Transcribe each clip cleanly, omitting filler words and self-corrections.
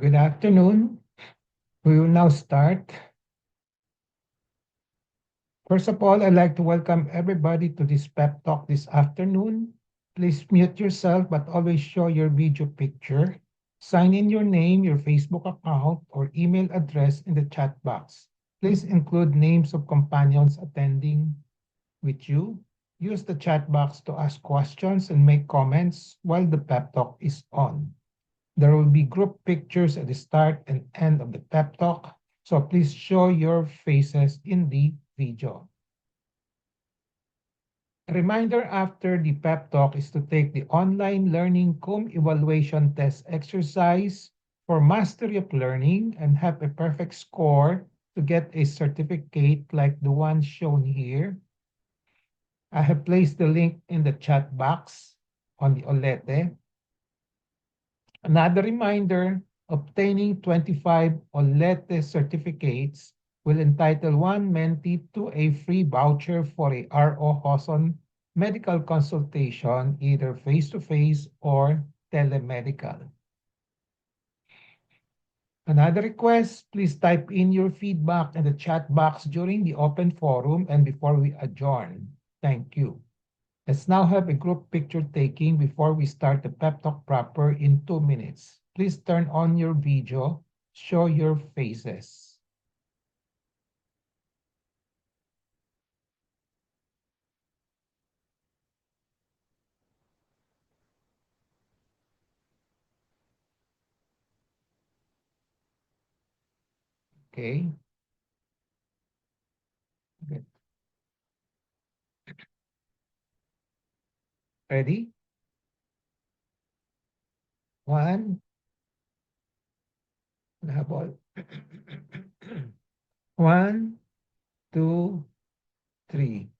Good afternoon. We will now start. First of all, I'd like to welcome everybody to this pep talk this afternoon. Please mute yourself, but always show your video picture. Sign in your name, your Facebook account, or email address in the chat box. Please include names of companions attending with you. Use the chat box to ask questions and make comments while the pep talk is on. There will be group pictures at the start and end of the pep talk, so please show your faces in the video. A reminder after the pep talk is to take the online learning COM evaluation test exercise for mastery of learning and have a perfect score to get a certificate like the one shown here. I have placed the link in the chat box on the Olete. Another reminder, obtaining 25 Olete certificates will entitle one mentee to a free voucher for a R.O. Hoson medical consultation, either face-to-face or telemedical. Another request, please type in your feedback in the chat box during the open forum and before we adjourn. Thank you. Let's now have a group picture taking before we start the pep talk proper in 2 minutes. Please turn on your video, show your faces. Okay. Good. Ready? One, habol. One, two, three.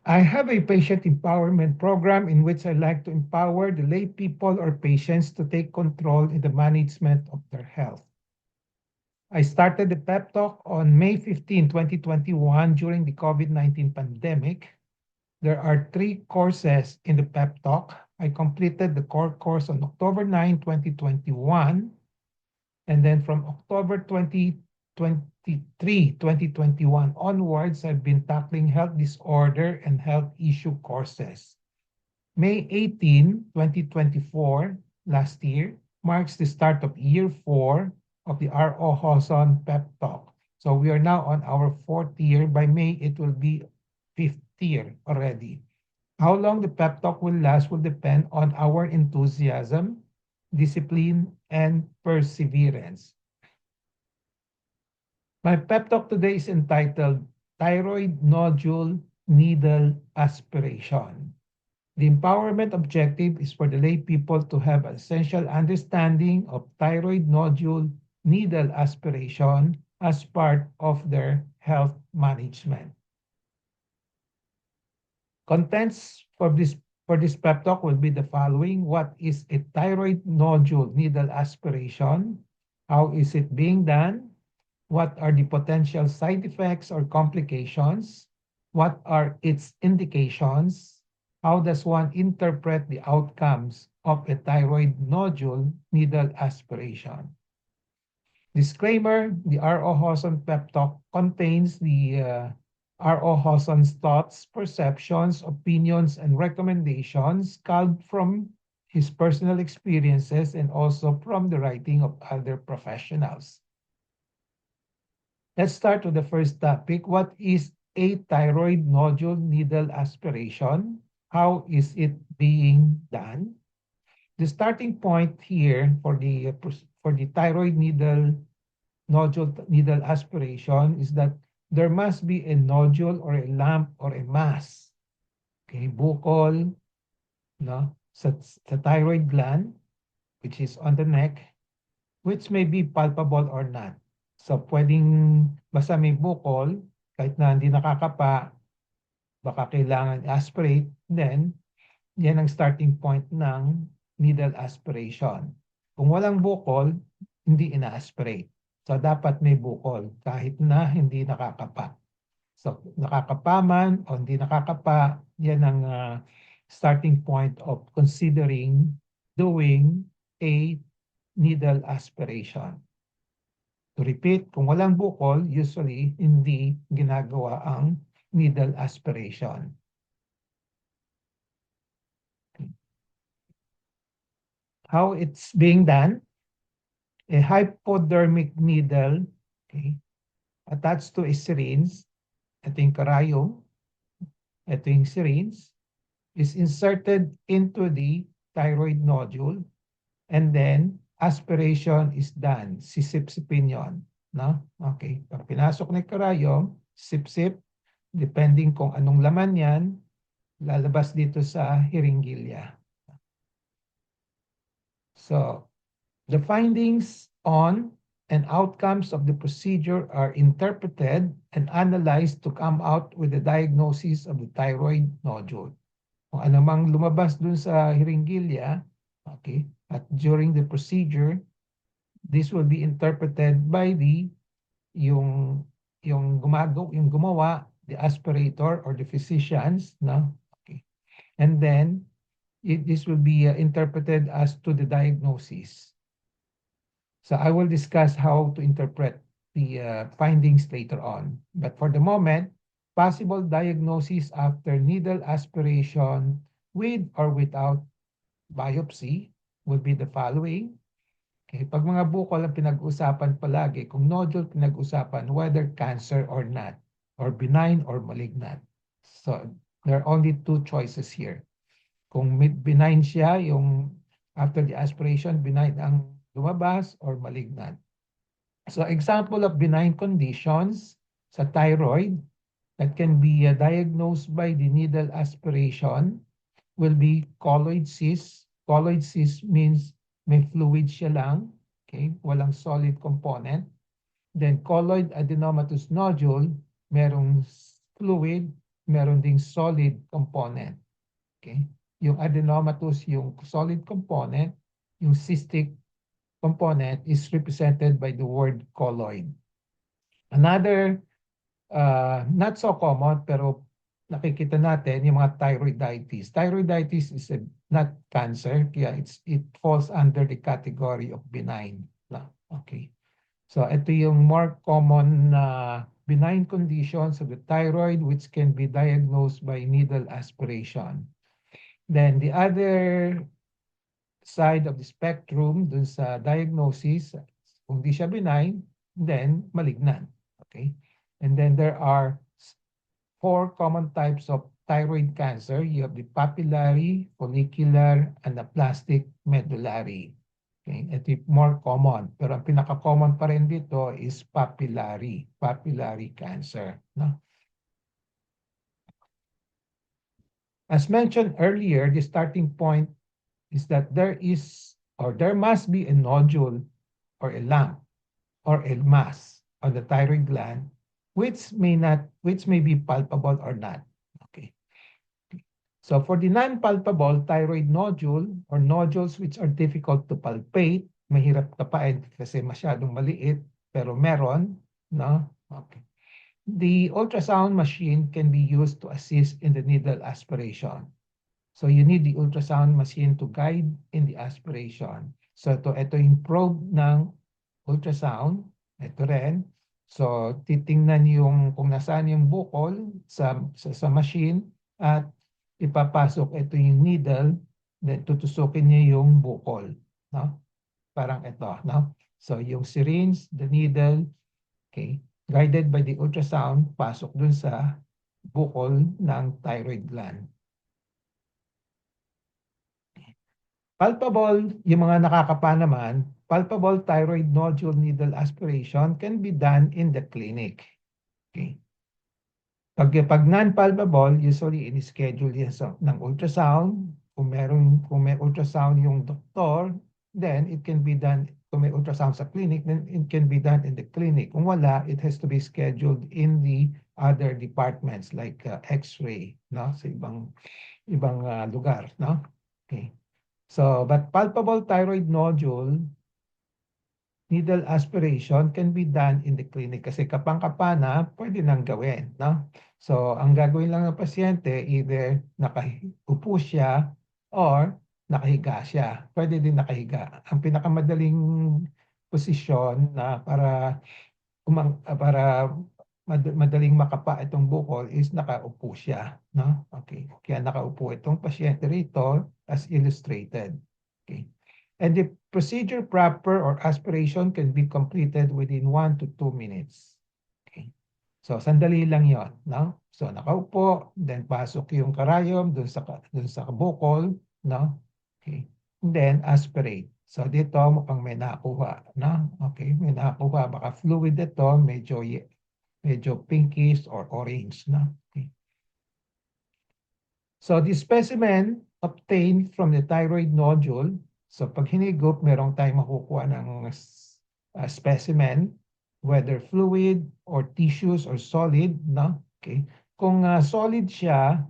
I have a patient empowerment program in which I like to empower the lay people or patients to take control in the management of their health. I started the pep talk on May 15, 2021 during the COVID-19 pandemic. There are 3 courses in the pep talk. I completed the core course on October 9, 2021. And then from October 2021 onwards, I've been tackling health disorder and health issue courses. May 18, 2024, last year, marks the start of year 4 of the R.O. Hoson pep talk. So we are now on our 4th year. By May, it will be 5th year already. How long the pep talk will last will depend on our enthusiasm, discipline, and perseverance. My pep talk today is entitled Thyroid Nodule Needle Aspiration. The empowerment objective is for the lay people to have an essential understanding of thyroid nodule needle aspiration as part of their health management. Contents for this pep talk will be the following. What is a thyroid nodule needle aspiration? How is it being done? What are the potential side effects or complications? What are its indications? How does one interpret the outcomes of a thyroid nodule needle aspiration? Disclaimer, the R.O. Hoson pep talk contains the R.O. Hoson's thoughts, perceptions, opinions, and recommendations culled from his personal experiences and also from the writing of other professionals. Let's start with the first topic. What is a thyroid nodule needle aspiration? How is it being done? The starting point here for the thyroid nodule needle aspiration is that there must be a nodule or a lump or a mass, okay, bukol, no, sa thyroid gland, which is on the neck, which may be palpable or not. So, pwedeng basta may bukol, kahit na hindi nakakapa, baka kailangan aspirate, then yan ang starting point ng needle aspiration. Kung walang bukol, hindi ina-aspirate. So, dapat may bukol kahit na hindi nakakapa. So, nakakapa man o hindi nakakapa, yan ang starting point of considering doing a needle aspiration. To repeat, kung walang bukol, usually hindi ginagawa ang needle aspiration. How it's being done? A hypodermic needle, okay, attached to a syringe, ito yung karayom, ito yung syringe, is inserted into the thyroid nodule, and then aspiration is done. Sisip-sipin yun. No? Okay. Pag pinasok na yung karayom, sip-sip, depending kung anong laman yan, lalabas dito sa hiringgilya. So, the findings on and outcomes of the procedure are interpreted and analyzed to come out with the diagnosis of the thyroid nodule. Kung anumang lumabas dun sa hiringgilya, okay, at during the procedure, this will be interpreted by yung gumawa, the aspirator or the physicians, no? Okay. And then this will be interpreted as to the diagnosis. So I will discuss how to interpret the findings later on. But for the moment, possible diagnosis after needle aspiration with or without biopsy will be the following. Okay, pag mga bukol ang pinag-usapan palagi, kung nodule pinag-usapan, whether cancer or not, or benign or malignant. So there are only two choices here. Kung benign siya, yung after the aspiration, benign ang lumabas or malignant. So example of benign conditions sa thyroid that can be diagnosed by the needle aspiration will be colloid cyst. Colloid cyst means may fluid siya lang, okay? Walang solid component. Then colloid adenomatous nodule, merong fluid, meron ding solid component. Okay? Yung adenomatous, yung solid component, yung cystic component is represented by the word colloid. Another, not so common, pero nakikita natin yung mga thyroiditis. Thyroiditis is not cancer, kaya it falls under the category of benign. Okay. So ito yung more common na benign conditions of the thyroid which can be diagnosed by needle aspiration. Then the other side of the spectrum dun sa diagnosis, kung di siya benign, then malignant. Okay? And then there are 4 common types of thyroid cancer. You have the papillary, follicular, anaplastic, medullary. Okay? Ito yung more common. Pero ang pinaka-common pa rin dito is papillary cancer. No? As mentioned earlier, the starting point is that there must be a nodule or a lump or a mass on the thyroid gland which may be palpable or not. Okay. So for the non-palpable thyroid nodule or nodules which are difficult to palpate, mahirap kapain kasi masyadong maliit pero meron, no? Okay. The ultrasound machine can be used to assist in the needle aspiration. So you need the ultrasound machine to guide in the aspiration. So ito yung probe ng ultrasound. Ito rin. So titingnan yung kung nasaan yung bukol sa machine at ipapasok ito yung needle, then tutusukin niya yung bukol. No? Parang ito. No? So yung syringe, the needle, okay, guided by the ultrasound, pasok dun sa bukol ng thyroid gland. Palpable, yung mga nakakapa naman, palpable thyroid nodule needle aspiration can be done in the clinic. Okay. Pag non-palpable, usually in-schedule yan ng ultrasound. Kung may ultrasound yung doktor, then it can be done kung may ultrasound sa clinic, then it can be done in the clinic. Kung wala, it has to be scheduled in the other departments like X-ray, no? Sa ibang lugar, no? Okay. So, but palpable thyroid nodule needle aspiration can be done in the clinic kasi kapang-kapana, pwede nang gawin, no? So, ang gagawin lang ng pasyente, either nakaupo siya or nakahiga siya. Pwede din nakahiga. Ang pinakamadaling posisyon na para madaling makapa itong bukol is nakaupo siya, no? Okay. Kaya nakaupo itong pasyente rito as illustrated. Okay. And the procedure proper or aspiration can be completed within 1 to 2 minutes. Okay. So, sandali lang yon, no? So, nakaupo, then pasok yung karayom dun sa bukol, no? Okay. And then, aspirate. So, dito mukhang may nakuha, no? Okay, may nakuha. Baka fluid ito, medyo pinkish or orange, no? Okay. So, the specimen obtained from the thyroid nodule. So pag hinigop, merong tayong makukuha ng specimen, whether fluid or tissues or solid, no? Okay. Kung solid siya,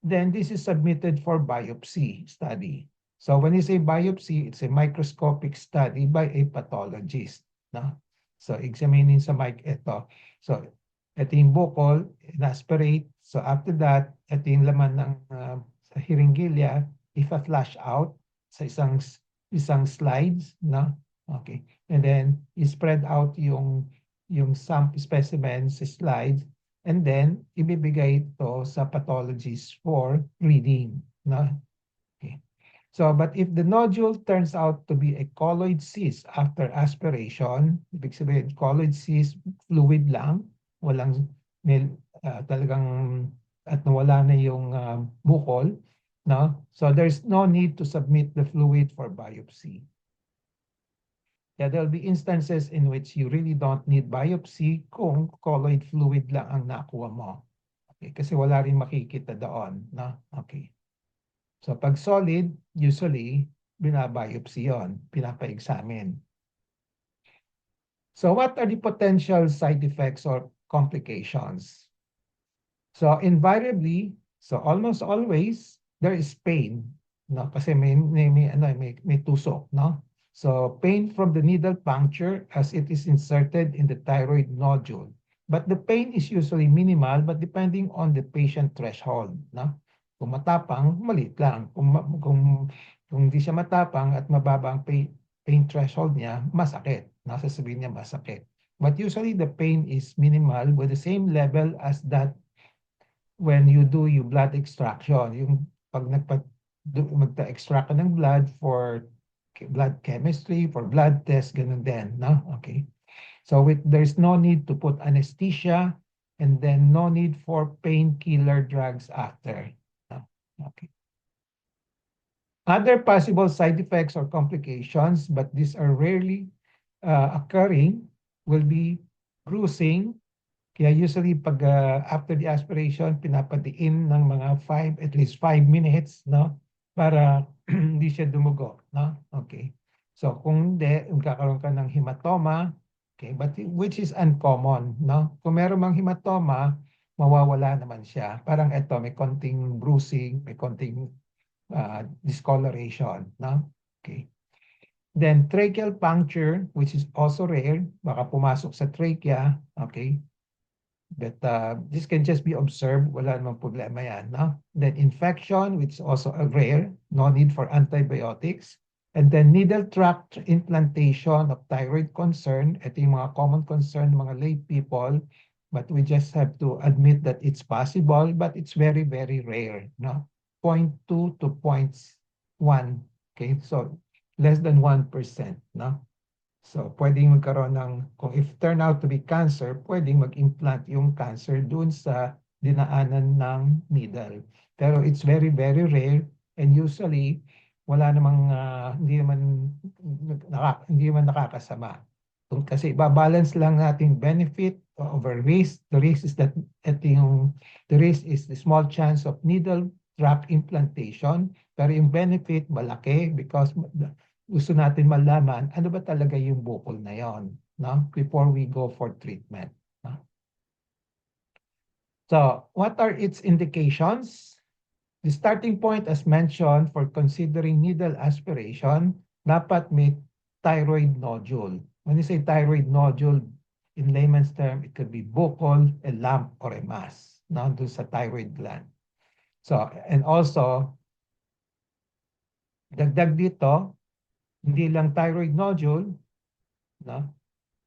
then this is submitted for biopsy study. So when you say biopsy, it's a microscopic study by a pathologist, no? So examinin sa mic ito. So ito yung bukol, inaspirate. So after that, ito yung laman ng sa hiringgilya, ifa-flush out sa isang slides, no? Okay. And then i-spread out yung sample specimen sa slides, and then ibibigay ito sa pathologist for reading, no? Okay. So, but if the nodule turns out to be a colloid cyst after aspiration, ibig sabihin colloid cyst, fluid lang, walang talagang at nawala na yung bukol, no? So there's no need to submit the fluid for biopsy. Yeah, there'll be instances in which you really don't need biopsy kung colloid fluid lang ang nakuha mo. Okay, kasi wala rin makikita doon, no? Okay. So pag solid, usually binabiopsy yon, pinapa-examine. So what are the potential side effects or complications? So invariably, so almost always, there is pain, no? Kasi may tusok, no? So pain from the needle puncture as it is inserted in the thyroid nodule. But the pain is usually minimal, but depending on the patient threshold, no? Kung matapang, maliit lang. Kung hindi siya matapang at mababa ang pain threshold niya, masakit. Nasasabihin niya masakit. But usually the pain is minimal with the same level as that when you do your blood extraction. Yung pag magta-extract ka ng blood for blood chemistry, for blood test, ganun din, no? Okay. So there's no need to put anesthesia and then no need for painkiller drugs after. No? Okay. Other possible side effects or complications, but these are rarely occurring, will be bruising. Kaya usually pag after the aspiration, pinapatiin ng mga at least 5 minutes, no? Para hindi siya dumugo, no? Okay. So kung hindi, magkakaroon ka ng hematoma, okay, but which is uncommon, no? Kung meron mang hematoma, mawawala naman siya. Parang ito, may konting bruising, may konting discoloration, no? Okay. Then tracheal puncture, which is also rare, baka pumasok sa trachea, okay? But this can just be observed, wala namang problema yan, no? Then infection, which is also rare, no need for antibiotics. And then needle tract implantation of thyroid concern, ito yung mga common concern ng mga lay people, but we just have to admit that it's possible, but it's very, very rare, no? 0.2 to 0.1, okay? So less than 1%, no? So, pwedeng magkaroon ng, kung if turn out to be cancer, pwedeng mag-implant yung cancer dun sa dinaanan ng needle. Pero it's very, very rare and usually, wala namang, hindi naman nakakasama. Kasi babalance lang natin benefit over risk. The risk is that the risk is the small chance of needle tract implantation. Pero yung benefit, malaki because gusto natin malaman ano ba talaga yung bukol na yon, no? Before we go for treatment. No? So, what are its indications? The starting point, as mentioned, for considering needle aspiration, dapat may thyroid nodule. When you say thyroid nodule, in layman's term, it could be buccal, a lump, or a mass, no, doon sa thyroid gland. So, and also, dagdag dito, hindi lang thyroid nodule, no,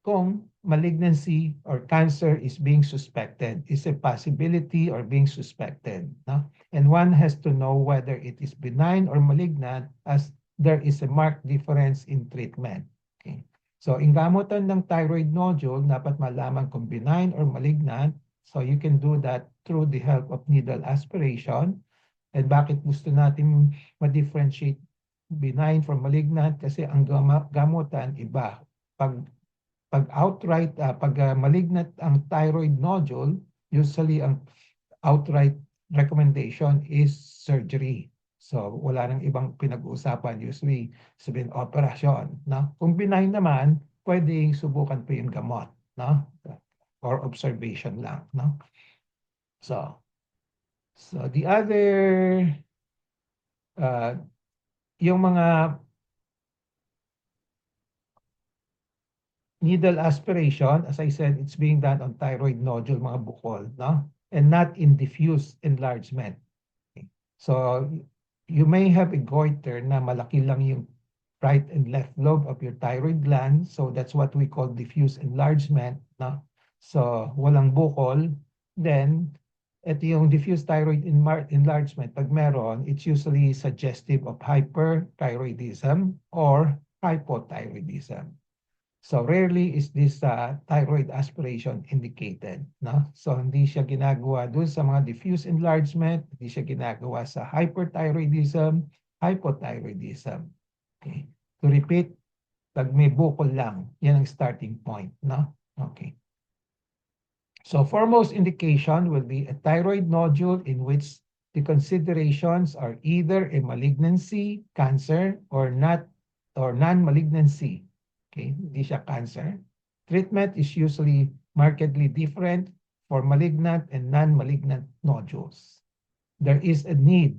kung malignancy or cancer is being suspected, is a possibility or being suspected. No? And one has to know whether it is benign or malignant as there is a marked difference in treatment. Okay. So, in gamutan ng thyroid nodule, dapat malaman kung benign or malignant. So, you can do that through the help of needle aspiration. And bakit gusto natin ma-differentiate benign from malignant? Kasi ang gamutan iba. Pag outright, pag malignant ang thyroid nodule, usually ang outright recommendation is surgery. So, wala nang ibang pinag-uusapan. Usually, sabihin, operasyon. No? Kung benign naman, pwedeng subukan pa yung gamot. No? Or observation lang. No? So the other, uh, yung mga needle aspiration, as I said, it's being done on thyroid nodule, mga bukol, no? And not in diffuse enlargement. Okay. So, you may have a goiter na malaki lang yung right and left lobe of your thyroid gland. So, that's what we call diffuse enlargement, no? So, walang bukol. Then, ito yung diffuse thyroid enlargement. Pag meron, it's usually suggestive of hyperthyroidism or hypothyroidism. So rarely is this thyroid aspiration indicated. No? So hindi siya ginagawa doon sa mga diffuse enlargement, hindi siya ginagawa sa hyperthyroidism, hypothyroidism. Okay. To repeat, pag may bukol lang, yan ang starting point. No? Okay. So foremost indication will be a thyroid nodule in which the considerations are either a malignancy, cancer, or non-malignancy. Okay, hindi siya cancer. Treatment is usually markedly different for malignant and non-malignant nodules. There is a need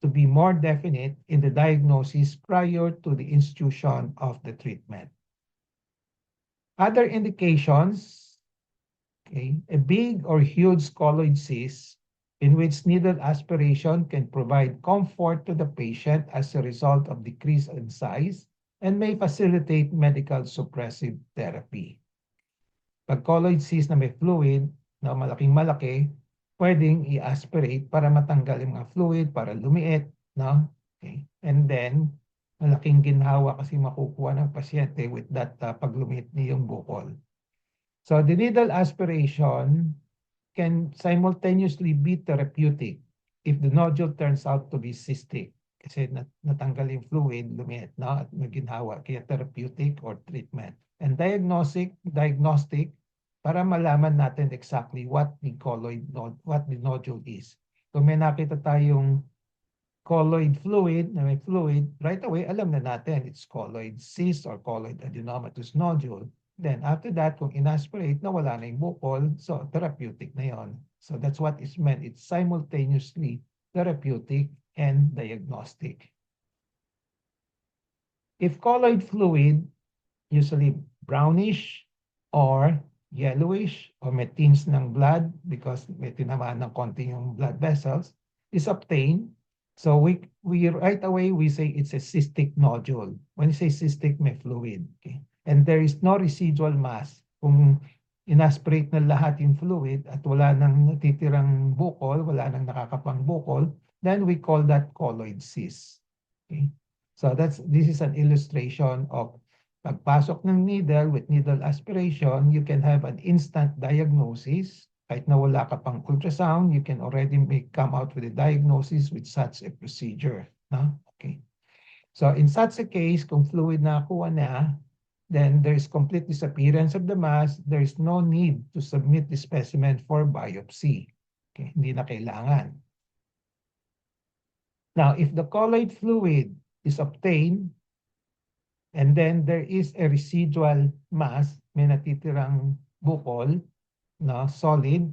to be more definite in the diagnosis prior to the institution of the treatment. Other indications, okay, a big or huge colloid cyst in which needle aspiration can provide comfort to the patient as a result of decrease in size and may facilitate medical suppressive therapy. Pag colloid cyst na may fluid na malaking-malaki, pwedeng i-aspirate para matanggal yung mga fluid, para lumiit, no? Okay. And then, malaking ginhawa kasi makukuha ng pasyente with that pag lumiit niya yung bukol. So the needle aspiration can simultaneously be therapeutic if the nodule turns out to be cystic. Kasi natanggal yung fluid, lumiit, no? At naginhawa, kaya therapeutic or treatment. And diagnostic, para malaman natin exactly what the nodule is. Kung may nakita tayong colloid fluid, na may fluid, right away, alam na natin it's colloid cyst or colloid adenomatous nodule. Then after that, kung inaspirate, nawala na yung bukol, so therapeutic na yon. So that's what is meant. It's simultaneously therapeutic and diagnostic. If colloid fluid, usually brownish or yellowish or may tinge ng blood because may tinamaan ng konti yung blood vessels, is obtained. So we right away, we say it's a cystic nodule. When you say cystic, may fluid. Okay? And there is no residual mass. Kung inaspirate na lahat yung fluid at wala nang natitirang bukol, wala nang nakakapang bukol, then we call that colloid cyst. Okay? So this is an illustration of pagpasok ng needle with needle aspiration, you can have an instant diagnosis. Kahit na wala ka pang ultrasound, you can already come out with a diagnosis with such a procedure. No? Okay. So in such a case, kung fluid na kuha na, then there is complete disappearance of the mass. There is no need to submit the specimen for biopsy. Okay, hindi na kailangan. Now, if the colloid fluid is obtained And then there is a residual mass, may natitirang bukol, no, solid.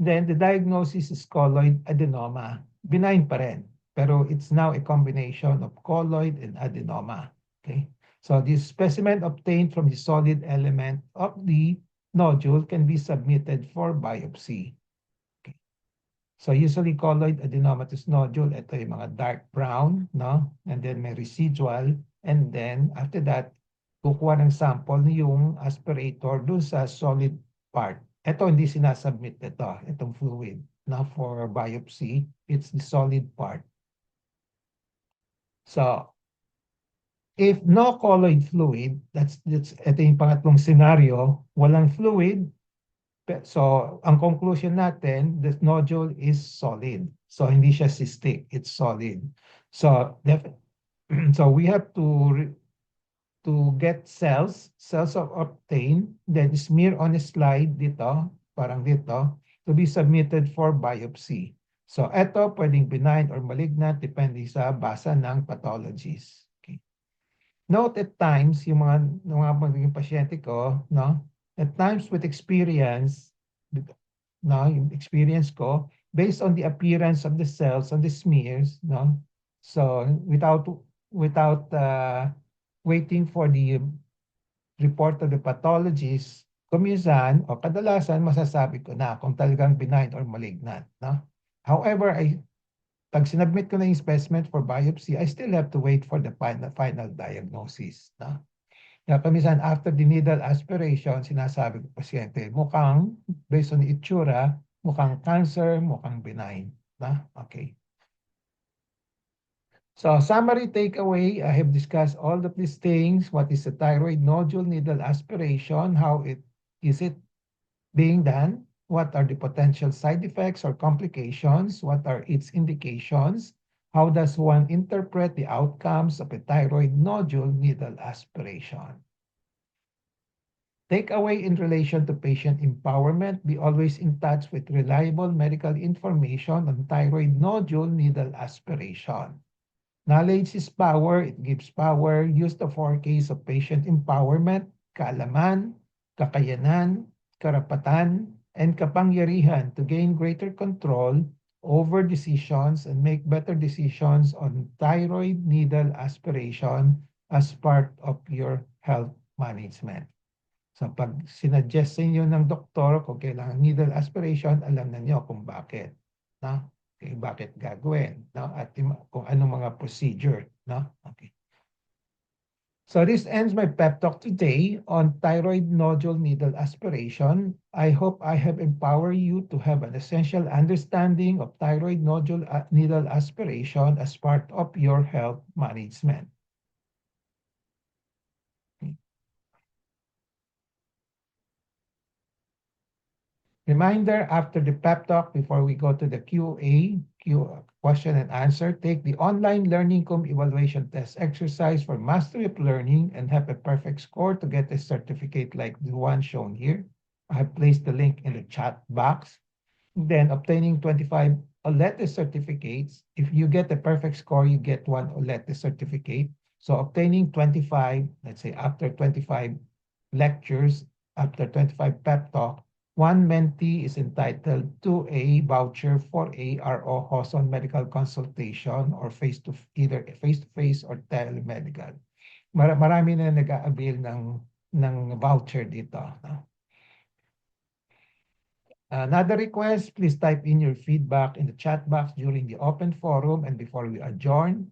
Then the diagnosis is colloid adenoma. Benign pa rin, pero it's now a combination of colloid and adenoma. Okay? So this specimen obtained from the solid element of the nodule can be submitted for biopsy. Okay. So usually colloid adenomatous nodule, ito yung mga dark brown, no? And then may residual. And then after that, kukuha ng sample yung aspirator dun sa solid part. Ito hindi sinasubmit itong fluid. Now for biopsy, it's the solid part. So if no colloid fluid, ito yung pangatlong scenario, walang fluid. So ang conclusion natin, the nodule is solid. So hindi siya cystic, it's solid. So so we have to get cells of obtain, then smear on a slide dito, parang dito, to be submitted for biopsy. So ito pwedeng benign or malignant depende sa basa ng pathologies. Okay. Note at times, yung mga magiging pasyente ko, no? At times with experience, no, yung experience ko, based on the appearance of the cells on the smears, no? So without waiting for the report of the pathologist, kuminsan o kadalasan masasabi ko na kung talagang benign or malignant, no? However, pag sinubmit ko na yung specimen for biopsy, I still have to wait for the final diagnosis, no? Kaya paminsan, after the needle aspiration, sinasabi ko pasyente, mukhang, based on the itsura, mukhang cancer, mukhang benign. Na? Okay. So, summary takeaway, I have discussed all of these things. What is a thyroid nodule needle aspiration? How is it being done? What are the potential side effects or complications? What are its indications? How does one interpret the outcomes of a thyroid nodule needle aspiration? Takeaway in relation to patient empowerment, be always in touch with reliable medical information on thyroid nodule needle aspiration. Knowledge is power, it gives power. Use the 4Ks of patient empowerment, kaalaman, kakayanan, karapatan, and kapangyarihan to gain greater control over decisions and make better decisions on thyroid needle aspiration as part of your health management. So pag sinuggest sa inyo ng doktor kung kailangan needle aspiration, alam na niyo kung bakit. No? Okay, bakit gagawin. No? At kung anong mga procedure. No? Okay. So this ends my pep talk today on thyroid nodule needle aspiration. I hope I have empowered you to have an essential understanding of thyroid nodule needle aspiration as part of your health management. Reminder, after the pep talk, before we go to the question and answer, take the online learning evaluation test exercise for mastery of learning and have a perfect score to get a certificate like the one shown here. I have placed the link in the chat box. Then obtaining 25 OLETE certificates. If you get a perfect score, you get one OLETE certificate. So obtaining 25, let's say after 25 lectures, after 25 pep talk, one mentee is entitled to a voucher for a RO Hoson medical consultation or either face-to-face or telemedical. Marami na nag-a-avail ng voucher dito. No? Another request, please type in your feedback in the chat box during the open forum and before we adjourn.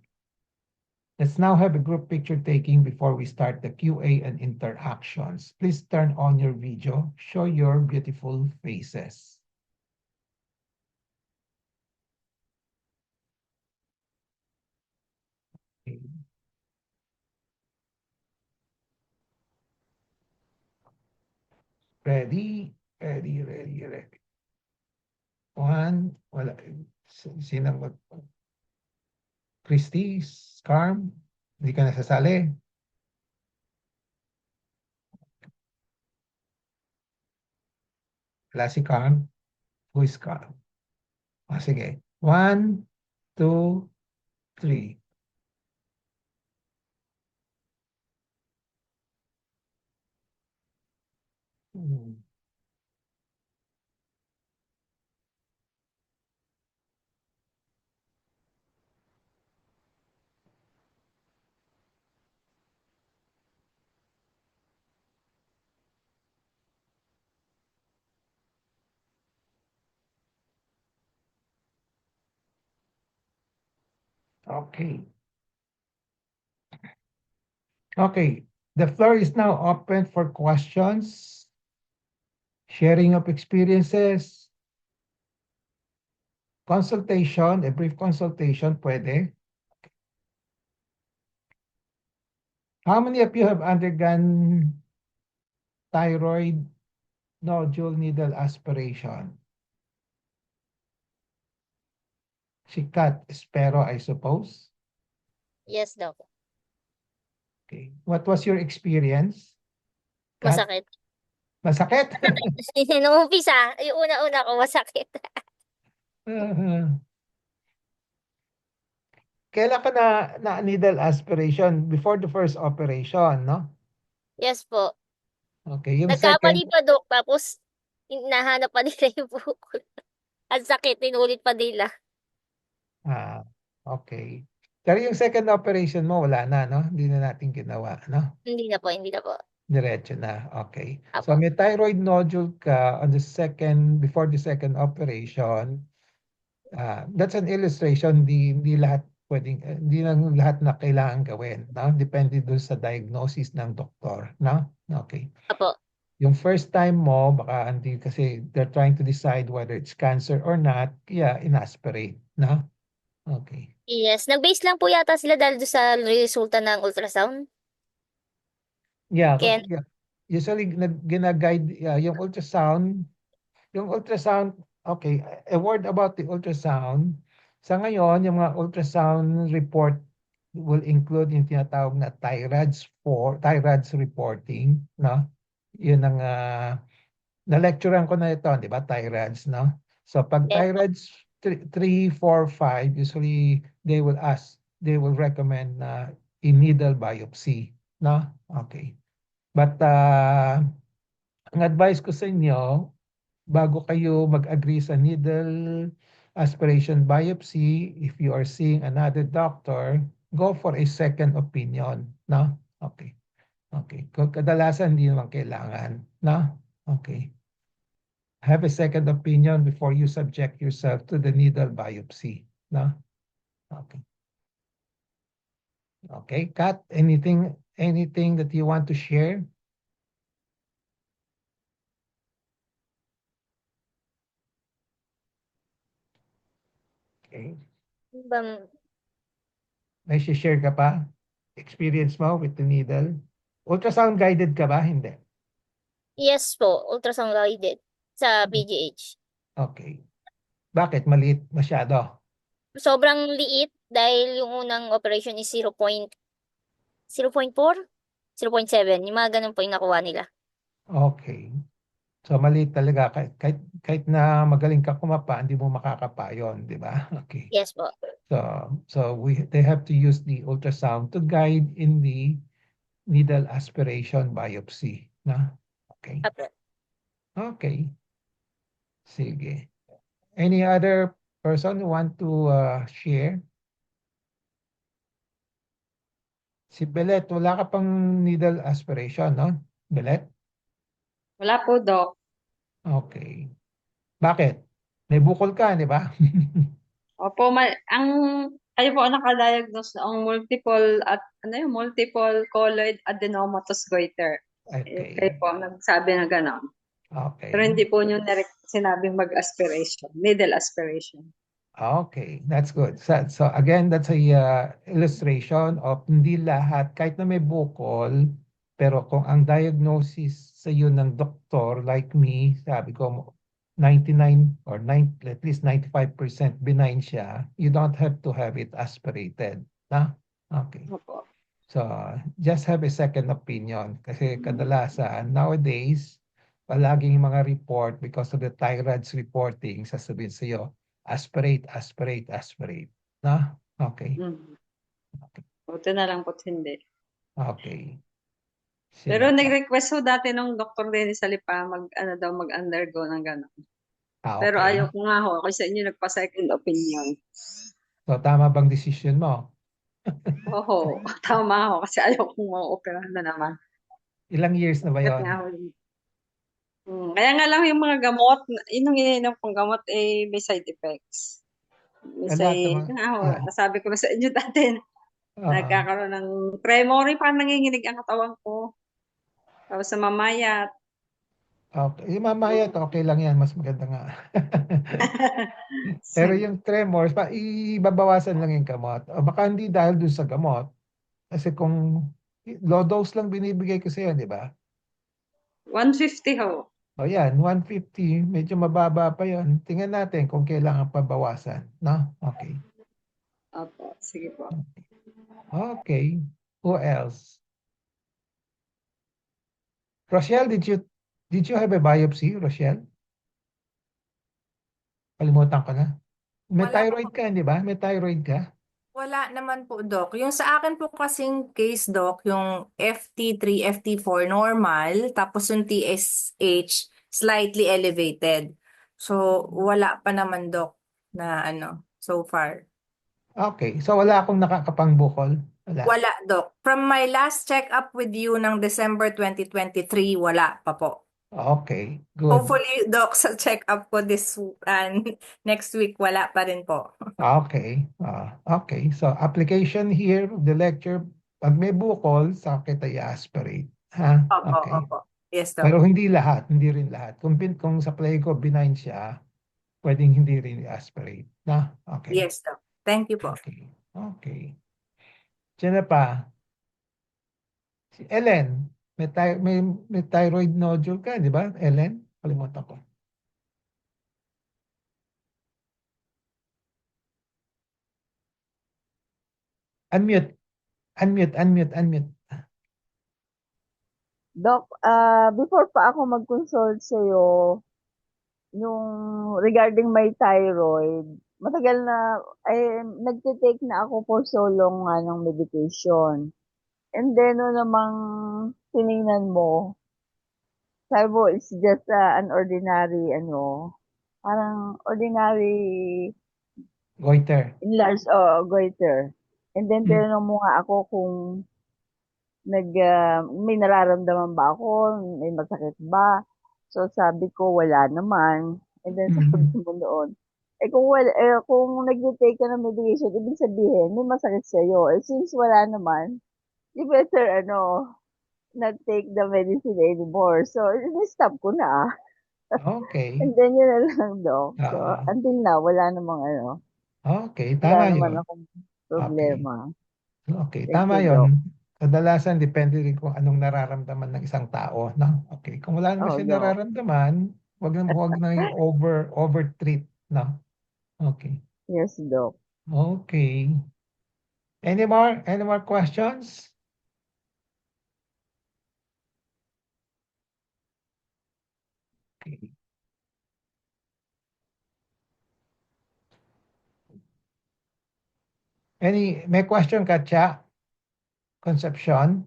Let's now have a group picture taking before we start the QA and interactions. Please turn on your video. Show your beautiful faces. Okay. Ready? Ready, ready, ready. One, wala. Sinang mag... Christy, Carm, hindi ka nasasali. Wala si Carm. Who is Carm? Sige. 1, 2, 3. Mm. Okay. Okay. The floor is now open for questions, sharing of experiences, consultation, a brief consultation, pwede. How many of you have undergone thyroid nodule needle aspiration? Sikat, espero, I suppose. Yes, Doc. Okay. What was your experience? Kat? Masakit. Masakit? Nung umpisa, yung una-una ko masakit. Kailan ka na needle aspiration? Before the first operation, no? Yes po. Okay. Yung second, Nagkamali pa, Doc. Tapos, nahanap pa nila yung bukol. Ang sakit, tinulit pa nila. ah, okay. Pero yung second operation mo, wala na, no? Hindi na natin ginawa, no? Hindi na po, hindi na po. Diretso na. Okay. So Apo. may thyroid nodule ka on the second, before the second operation. That's an illustration, hindi lahat pwedeng, hindi lang lahat na kailangan gawin, no? Depende doon sa diagnosis ng doktor, no? Okay. Apo. Yung first time mo, baka hindi kasi they're trying to decide whether it's cancer or not, kaya inaspirate, no? Okay. Yes. Nag-base lang po yata sila dahil doon sa resulta ng ultrasound. Yeah, Kaya, yeah. Usually gina-guide yung ultrasound, okay, a word about the ultrasound. Sa ngayon, yung mga ultrasound report will include yung tinatawag na TIRADS reporting, no? Yun ang na-lecturean ko na ito, di ba? TIRADS, no? So pag yes po. TIRADS 3, 4, 5, usually they will recommend na needle biopsy, no? Okay. But ang advice ko sa inyo, bago kayo mag-agree sa needle aspiration biopsy, if you are seeing another doctor, go for a second opinion, no? Okay. Okay. Kung kadalasan hindi naman kailangan, no? Okay. Have a second opinion before you subject yourself to the needle biopsy, no? Okay. Okay, Kat, anything that you want to share? Okay. Bam, May share ka pa? Experience mo with the needle? Ultrasound guided ka ba? Hindi. yes po. Ultrasound guided sa PGH. Okay. Bakit? Maliit masyado. Sobrang liit dahil yung unang operation is 0.4, 0.7. Yung mga ganun po yung nakuha nila. Okay. So maliit talaga. Kahit na magaling ka kumapa, hindi mo makakapa yun, di ba? Okay. Yes po. So they have to use the ultrasound to guide in the needle aspiration biopsy. Na? Okay. Apo. Okay. Sige. Any other person who want to share? Si Belet, wala ka pang needle aspiration, no? Belet? Wala po, Doc. Okay. Bakit? May bukol ka, di ba? Opo, kayo po ang nakadiagnose ng multiple colloid adenomatous goiter. Kayo Okay. po ang nagsabi na gano'n. Pero Okay. hindi po nyo sinabing mag-aspiration, needle aspiration. Okay. That's good. So again, that's a illustration of hindi lahat, kahit na may bukol, pero kung ang diagnosis sa iyo ng doktor, like me, sabi ko 99 or 9, at least 95% benign siya, you don't have to have it aspirated. Na? Okay. Opo. So, just have a second opinion. Kasi kadalasan, nowadays, palaging mga report, because of the TIRADS reporting, sasabihin sa'yo, aspirate, aspirate, aspirate. Na? Okay. Mm. Okay. Buti na lang po hindi. Okay. Pero Sige. nag-request ho dati nung Dr. Dennis Salipa ano daw, mag-undergo ng gano'n. Pero Okay. ayaw ko nga ho. Ako sa inyo nagpa-second opinion. So, tama bang decision mo? Oo, tama ho. Kasi ayaw kong ma-operahan na naman. Ilang years na ba Bakit yon? nga ho yun? Kaya nga lang yung mga gamot, yung iniinom kong gamot, may side effects. Lahat Minsan, naman. nga ho, Ah, nasabi ko na sa inyo dati, ah, nagkakaroon ng tremor, parang nanginginig ang katawan ko. Tapos sa mamayat. okay. Yung mamaya, okay lang yan. Mas maganda nga. Pero yung tremors, ibabawasan lang yung gamot. O baka hindi dahil dun sa gamot. Kasi kung low dose lang binibigay ko sa'yo, di ba? 150 ho. O yan, 150, medyo mababa pa yon. Tingnan natin kung kailangan pabawasan. No? Okay. Opo, sige po. Okay. Who else? Rochelle, did you have a biopsy, Rochelle? Kalimutan ko na. May Wala pa thyroid po. ka, di ba? May thyroid ka? Wala naman po, Doc. Yung sa akin po kasing case, Doc, yung FT3, FT4 normal, tapos yung TSH slightly elevated. So, wala pa naman, Doc, na so far. Okay. So wala akong nakakapangbukol. Wala. Wala, Doc. From my last check-up with you ng December 2023, wala pa po. Okay. Good. Hopefully, Doc, sa check-up ko next week, wala pa rin po. Okay. Okay. So application here of the lecture, pag may bukol, sa kita i-aspirate. Ha? Opo, Okay. opo. Yes, Doc. Pero hindi lahat. Hindi rin lahat. Kung sa play ko benign siya, pwedeng hindi rin i-aspirate. Na? Okay. Yes, Doc. Thank you po. Okay. Okay. Diyan na pa. Si Ellen, may thyroid nodule ka, di ba? Ellen? Kalimutan ko. Unmute. Unmute. Doc, before pa ako mag-consult sa'yo, yung regarding my thyroid, matagal na, nagtitake na ako for so long nga ng medication. And then, no namang tinignan mo, sabi mo, it's just an ordinary, parang ordinary Goiter. enlarged goiter. And then, Hmm. tinanong mo nga ako kung may nararamdaman ba ako, may masakit ba? So sabi ko wala naman. And then sabi Mhm. mo noon, kung nag-take ka ng medication, ibig sabihin may masakit sa iyo. Since wala naman, you better not take the medicine anymore. So stop ko na. Okay. And then yun na lang daw. So Ah, until now wala namang okay, wala tama naman 'yon. akong Okay. problema. Okay, Thank tama you, Doc. 'yon. Kadalasan depende rin kung anong nararamdaman ng isang tao, no? Okay, kung wala naman Oh, siya Doc. nararamdaman, wag na yung over-treat, no? Okay. Yes, Doc. Okay. Any more questions? Okay. May question ka, Cha? Concepcion?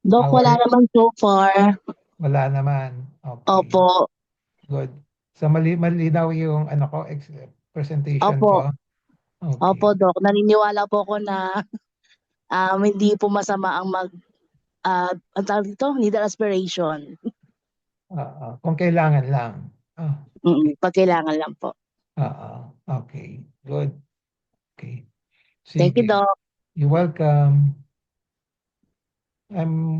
Dok, How wala are naman so far. Wala naman. Okay. Opo. Good. So malinaw yung presentation Opo. ko. Opo, Okay. Dok. Naniniwala po ako na hindi po masama ang ang tawag dito, needle aspiration. Kung kailangan lang. Okay. Pag kailangan lang po. Okay. Good. Okay. Thank you, Sige. Doc. You're welcome.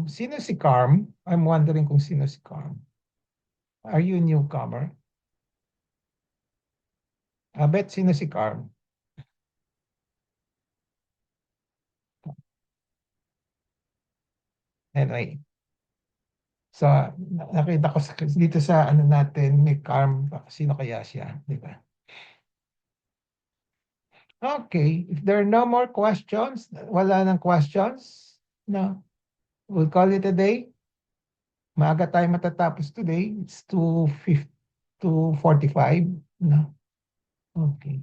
Sino si Carm? I'm wondering kung sino si Carm. Are you a newcomer? Bet sino si Carm? Anyway. So, nakita ko dito sa natin, may Carm. Sino kaya siya? Di ba? Okay. If there are no more questions, wala nang questions? No. We'll call it a day. Maaga tayo matatapos today. It's 2:45. No. Okay.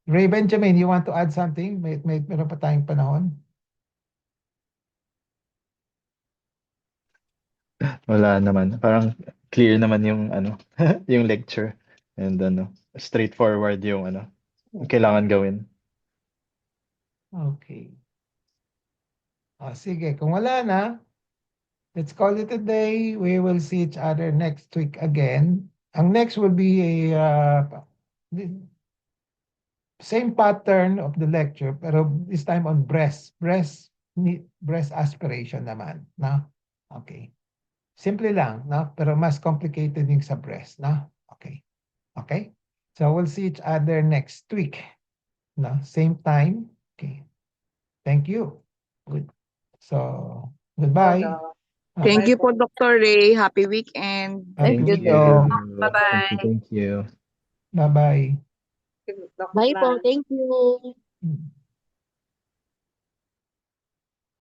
Ray Benjamin, you want to add something? Meron pa tayong panahon. Wala naman. Parang clear naman yung ano, yung lecture. And ano, straightforward yung ano, kailangan gawin. Okay. Sige, kung wala na, let's call it a day. We will see each other next week again. Ang next will be a same pattern of the lecture, pero this time on breast aspiration naman, no? Okay. Simple lang, no? Pero mas complicated yung sa breast, no? Okay. Okay? So we'll see each other next week, no? Same time. Okay. Thank you. Good. So, goodbye. Thank Bye you po, po. Dr. Ray. Happy weekend. Thank you, Thank Doc. you. Bye-bye. Thank you. Bye-bye. Dr. Bye po. Lan. Thank you. Mm.